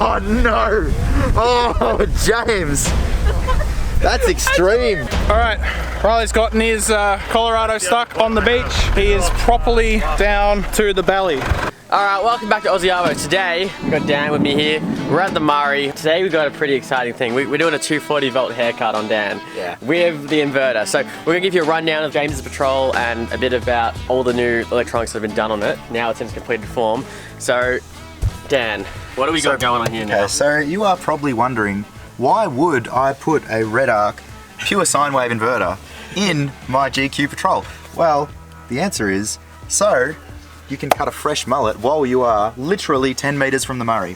Oh no! Oh, James! That's extreme. All right, Riley's gotten his Colorado stuck on the beach. He is properly down to the belly. Alright, welcome back to Aussie Arvo. Today, we've got Dan with me here. We're at the Murray. Today we've got a pretty exciting thing. We're doing a 240 volt haircut on Dan. Yeah. With the inverter. So we're gonna give you a rundown of James's patrol and a bit about all the new electronics that have been done on it. Now it's in its completed form. So, Dan, what do we got going on here now? Okay, so you are probably wondering, why would I put a Red Arc pure sine wave inverter in my GQ Patrol? Well, the answer is, so you can cut a fresh mullet while you are literally 10 meters from the Murray.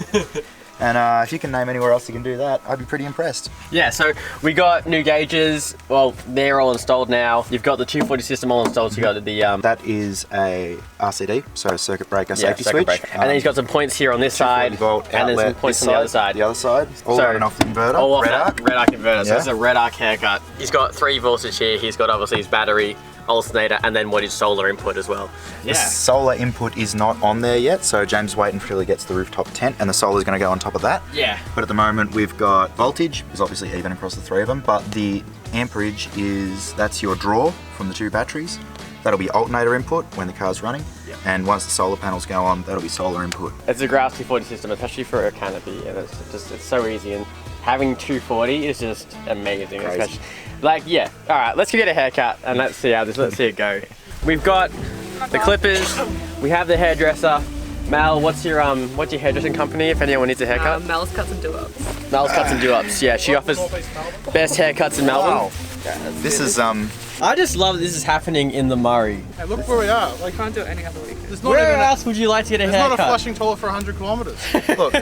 And if you can name anywhere else you can do that, I'd be pretty impressed. Yeah, so we got new gauges. Well, they're all installed now. You've got the 240 system all installed, so you got the... That is a RCD, so circuit breaker safety circuit switch. breaker. And then he's got some points here on this side, volt and then some outlet points this on the other side. The other side, all running off the inverter. All off Red that Arc. Red Arc inverter. So Yeah. this is a Red Arc haircut. He's got 3 voltage here. He's got obviously his battery, alternator, and then what is solar input as well. The solar input is not on there yet, so James is waiting until he gets the rooftop tent, and the solar is going to go on top of that. Yeah. But at the moment we've got voltage, is obviously even across the 3 of them, but the amperage that's your draw from the 2 batteries. That'll be alternator input when the car's running, and once the solar panels go on, that'll be solar input. It's a Grouse 240 system, especially for a canopy, and it's so easy. And having 240 is just amazing. Crazy. Especially, all right, let's go get a haircut and let's see it go. We've got the clippers, we have the hairdresser. Mel, what's your hairdressing company if anyone needs a haircut? Mel's Cuts and Do-Ups. Mel's Cuts and Do-Ups. Yeah, she offers best haircuts in Melbourne. Wow. This is I just love that this is happening in the Murray. Hey, look where we are. I can't do it any other weekend. There's not Where even else would you like to get a There's haircut? not a Flushing toilet for 100 kilometres. look,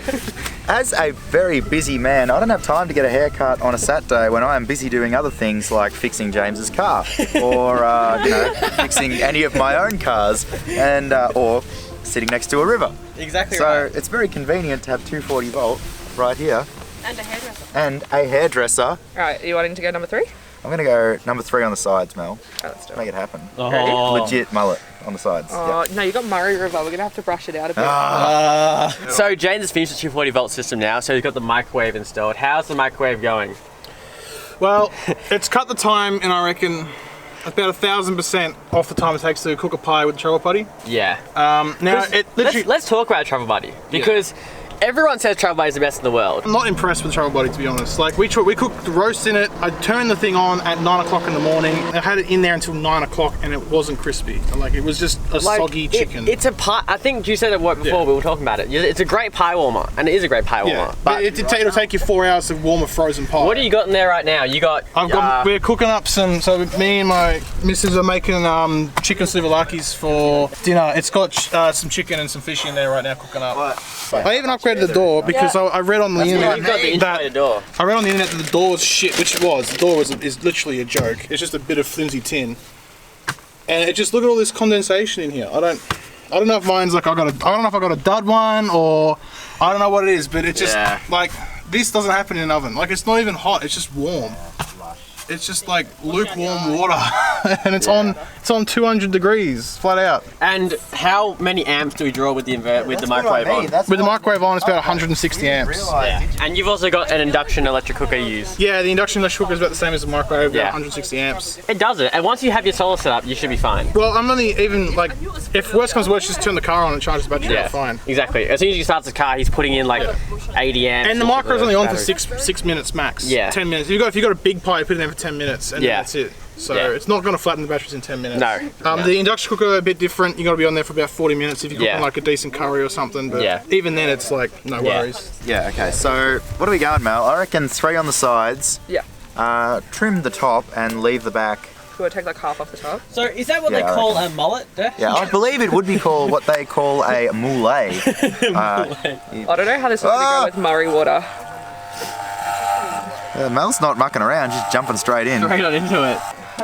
as a very busy man, I don't have time to get a haircut on a Saturday when I am busy doing other things like fixing James's car or fixing any of my own cars and or sitting next to a river. Exactly So right. it's very convenient to have 240 volt right here And a hairdresser. and a hairdresser. Alright, are you wanting to go number 3? I'm gonna go number 3 on the sides, Mel. Oh, let's do Make it. it happen. Oh. Legit mullet on the sides. Oh, no, you got Murray River. We're going to have to brush it out a bit. So James has finished the 240 volt system now, so he's got the microwave installed. How's the microwave going? Well, it's cut the time, and I reckon about 1,000% off the time it takes to cook a pie with the travel buddy. Yeah. Now, it literally... Let's talk about Travel Buddy, because everyone says Travel Buddy is the best in the world. I'm not impressed with Travel Buddy, to be honest. Like, we cooked the roast in it. I turned the thing on at 9 o'clock in the morning. I had it in there until 9 o'clock, and it wasn't crispy. Like, it was just a soggy chicken. It's a pie. I think you said it before we were talking about it. It's a great pie warmer, and it is a great pie warmer. Yeah, but it'll take you 4 hours to warm a frozen pie. What do you got in there right now? You got. We're cooking up some. So me and my missus are making chicken souvlakis for dinner. It's got some chicken and some fish in there right now, cooking up. I even upgraded the door because I read on the internet You've got the integrated door. I read on the internet that the door was shit, which it was. The door is literally a joke. It's just a bit of flimsy tin, and it just look at all this condensation in here. I don't know if mine's like I don't know if I got a dud one or I don't know what it is, but it just like this doesn't happen in an oven. Like it's not even hot. It's just warm. It's just like lukewarm water, and it's on 200 degrees flat out. And how many amps do we draw with the microwave on? With the microwave on, it's about 160 amps. Yeah. And you've also got an induction electric cooker you use. Yeah, the induction electric cooker is about the same as the microwave, about Yeah. 160 amps. It does it, and once you have your solar set up, you should be fine. Well, I'm only even like, if worst comes to worst, just turn the car on and charge the battery. Yeah, fine. Exactly. As soon as he starts the car, he's putting in like 80 amps. And the micro's only on for battery. six minutes max. Yeah. 10 minutes. If you got a big pie, you put it in for 10 minutes, and then that's it. So it's not going to flatten the batteries in 10 minutes. No. The induction cooker a bit different. You got to be on there for about 40 minutes if you're cooking like a decent curry or something. But even then, it's like no worries. Yeah. Okay. So what are we going, Mel? I reckon 3 on the sides. Yeah. Trim the top and leave the back. Do I take like half off the top? So is that what they call a mullet? Yeah, I believe it would be called what they call a moulet. I don't know how this is going to go with Murray water. Mel's not mucking around, just jumping straight in. Straight on into it.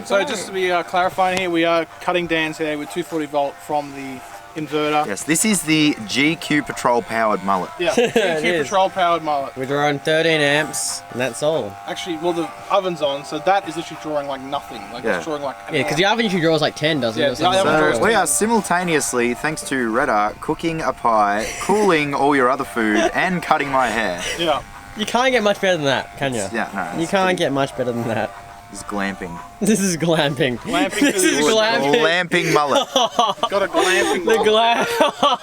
So just to be clarifying here, we are cutting Dan's hair with 240 volt from the inverter. Yes, this is the GQ Patrol powered mullet. Yeah, It GQ is. Patrol powered mullet. We're drawing 13 amps, and that's all. Actually, well, the oven's on, so that is literally drawing like nothing. Like Yeah. it's drawing like. Yeah, because the oven usually draws like 10, doesn't Yeah, it? Or something? the oven So draws we are simultaneously, thanks to Red Arc, cooking a pie, cooling all your other food, and cutting my hair. Yeah. You can't get much better than that, can you? Yeah, no. You can't get much better than that. It's glamping. This is glamping. Glamping This is glamping. Glamping mullet. Got a glamping. The mullet. glam.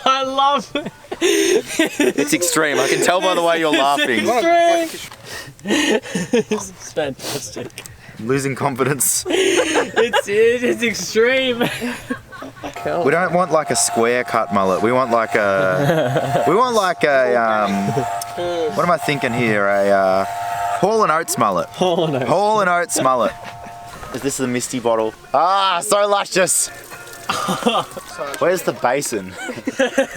I love it. It's extreme. I can tell by the way you're laughing. What a- like, It's fantastic. I'm losing confidence. It's extreme. We don't want like a square cut mullet. We want like a. What am I thinking here? A Hall and Oates mullet. Oh no. Hall and Oates mullet. Is this the Misty bottle? Ah, so luscious. Where's the basin?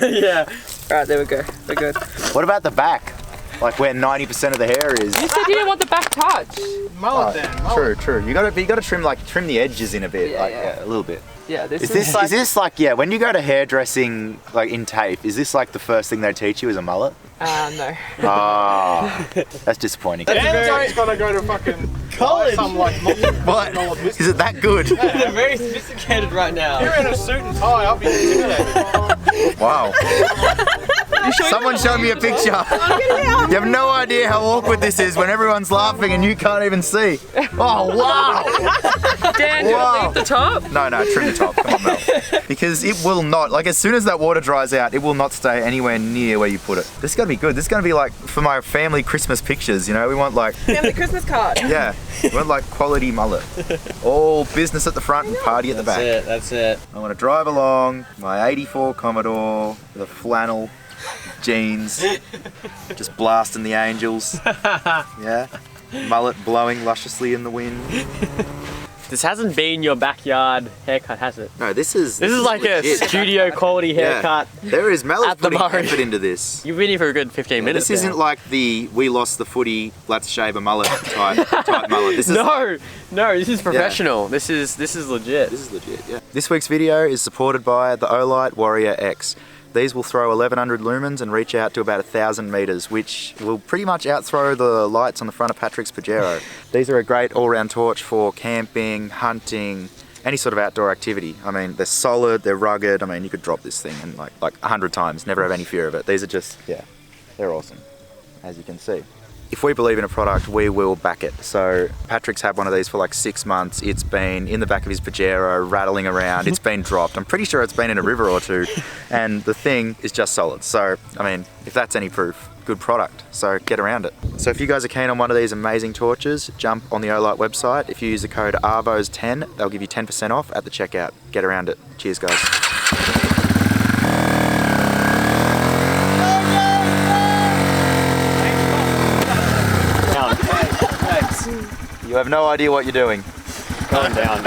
Yeah. Alright, there we go. We're good. What about the back? Like where 90% of the hair is. You said you didn't want the back touch. mullet then. Mullet. True. You gotta trim the edges in a bit, Yeah, like yeah. a little bit. Yeah, this Is is this like when you go to hairdressing like in TAFE, is this like the first thing they teach you is a mullet? no. Ah, that's disappointing. Dan's gotta go to fucking College. some like What? Is it that good? They're very sophisticated right now. You're in a suit and tie. I'll be intimidated. Wow. Someone showed me a picture. You have no idea how awkward this is when everyone's laughing and you can't even see. Oh, wow. Dan, do you Wow. want to leave the top? No, trim the top. Come on, Mel. Because it will not, like as soon as that water dries out, it will not stay anywhere near where you put it. This is going to be good. This is going to be like for my family Christmas pictures, you know? We want like, Family Christmas card. yeah, we want like quality mullet. All business at the front and party at the back. That's it. I want to drive along my 84 Commodore with a flannel, jeans, just blasting the angels. Yeah. Mullet blowing lusciously in the wind. This hasn't been your backyard haircut, has it? No, this is like a legit. studio quality Yeah. haircut. There is Mel is At the putting Murray. effort into this. You've been here for a good 15 minutes. This isn't now. like the we lost the footy, let's shave a mullet type mullet. This is No, this is professional. This is legit. This is legit, yeah. This week's video is supported by the Olight Warrior X. These will throw 1100 lumens and reach out to about 1000 meters, which will pretty much outthrow the lights on the front of Patrick's Pajero. These are a great all-round torch for camping, hunting, any sort of outdoor activity. I mean, they're solid, they're rugged. I mean, you could drop this thing and like 100 times, never have any fear of it. These are just, yeah, they're awesome, as you can see. If we believe in a product, we will back it. So Patrick's had one of these for like 6 months. It's been in the back of his Pajero, rattling around. It's been dropped. I'm pretty sure it's been in a river or two. And the thing is just solid. So, I mean, if that's any proof, good product. So get around it. So if you guys are keen on one of these amazing torches, jump on the Olight website. If you use the code ARVOS10, they'll give you 10% off at the checkout. Get around it. Cheers, guys. You have no idea what you're doing. Calm down.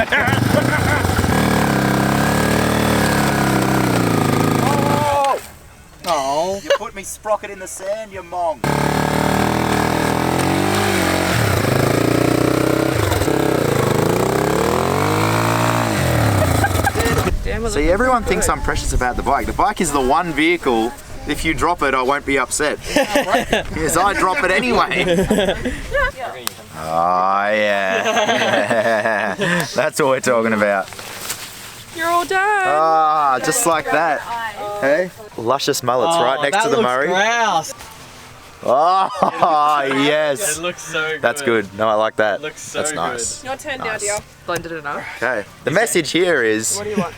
Oh. You put me sprocket in the sand, you mong. Dan, See, everyone thinks I'm precious about the bike. The bike is the one vehicle, if you drop it, I won't be upset. Yes, I drop it anyway. Oh, yeah. That's what we're talking about. You're all done. Ah, just like that. Hey? Luscious mullets right next to the Murray. Grouse. Oh, yes. It looks so good. That's good. No, I like that. Looks so That's nice. Your turn now, Nice. dear. Blended enough. Okay. The message here is, What do you want?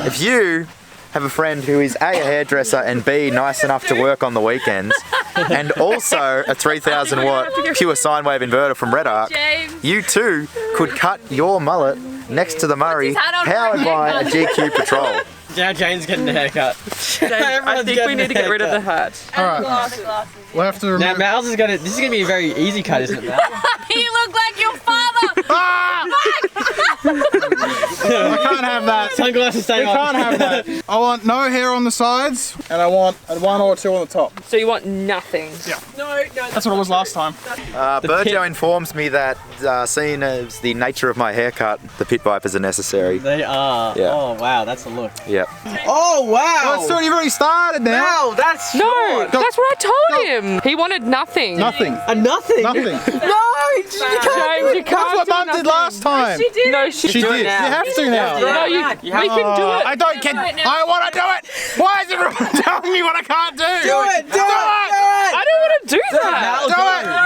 if you have a friend who is A, a hairdresser, and B, nice enough to work on the weekends, and also a 3000 watt pure sine wave inverter from Red Arc, James. you too could cut your mullet next to the Murray, What's his hat on powered for a by a haircut? GQ Patrol. Now Jane's getting a haircut. James, I think we need to get rid of the hat. Alright. We'll have to Now remove. Mal's is gonna. This is gonna be a very easy cut, isn't it, Mal? You look like your father! I can't have that. Sunglasses stay We can't have that. I want no hair on the sides, and I want one or two on the top. So you want nothing? That's what it was last time. Burjo informs me that, seeing as the nature of my haircut, the pit vipers are necessary. They are. Yeah. Oh wow, that's a look. Yep. Oh wow. Oh, so you've already started now. Wow, that's No, that's what I told him. He wanted nothing. Nothing. nothing. Nothing. No, you James, you That's can't what do Mum did last time. No, she She did. You have to now. No, we can do it. I don't get. I want to do it. Why is everyone telling me what I can't do? Do it. Do it. I don't want to do that.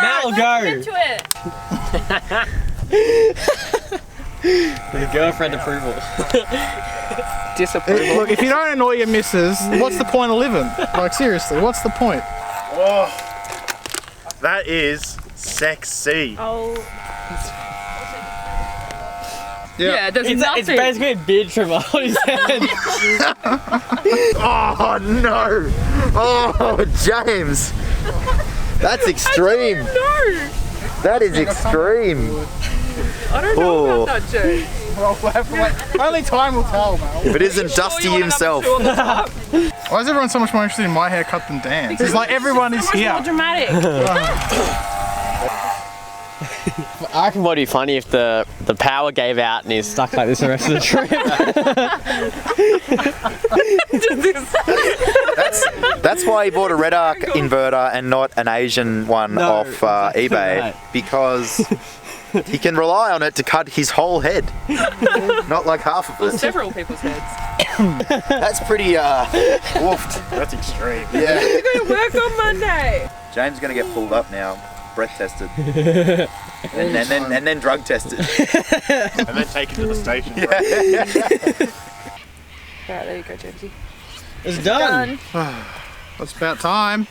Mal, go. The girlfriend approval. Disapproval. Look, if you don't annoy your missus, what's the point of living? Like, seriously, what's the point? Oh, that is sexy. Oh. Yeah. There's It's nothing. basically a beard trimmer on his head. Oh no! Oh, James! That's extreme! No. That is extreme! I don't know about that, Joe. Only time will tell, man. If it isn't Dusty himself. Why is everyone so much more interested in my haircut than Dan's? It's like everyone is More here. dramatic. I reckon what'd be funny if the power gave out and he's stuck like this the rest of the trip. That's why he bought a Red Arc inverter and not an Asian one off eBay, right. because he can rely on it to cut his whole head, not like half of it. Several people's heads. That's pretty woofed. That's extreme. Yeah. We're going to work on Monday. James is gonna get pulled up now, breath tested, and then drug tested. And then take it to the station. Right, there you go, Jamesy. It's done. It's about time.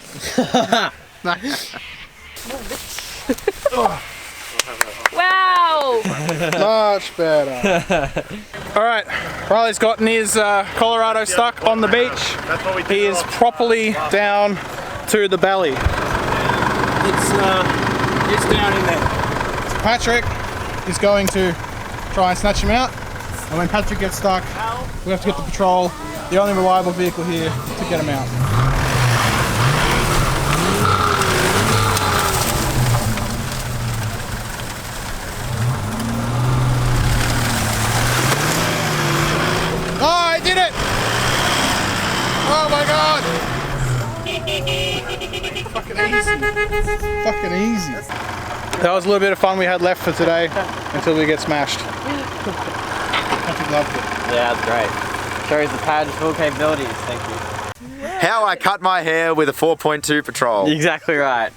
Wow. Much better. All right, Riley's gotten his Colorado stuck on the beach. That's what we did. He is properly down to the belly. It's down in there. So Patrick is going to try and snatch him out. And when Patrick gets stuck, we have to get the patrol, the only reliable vehicle here, to get him out. Oh, I did it! Oh my god! Fucking easy. Fucking easy. That was a little bit of fun we had left for today until we get smashed. Patrick loved it. Yeah, that's great. Shows the pad's full capabilities. Thank you. How I cut my hair with a 4.2 Patrol. Exactly right.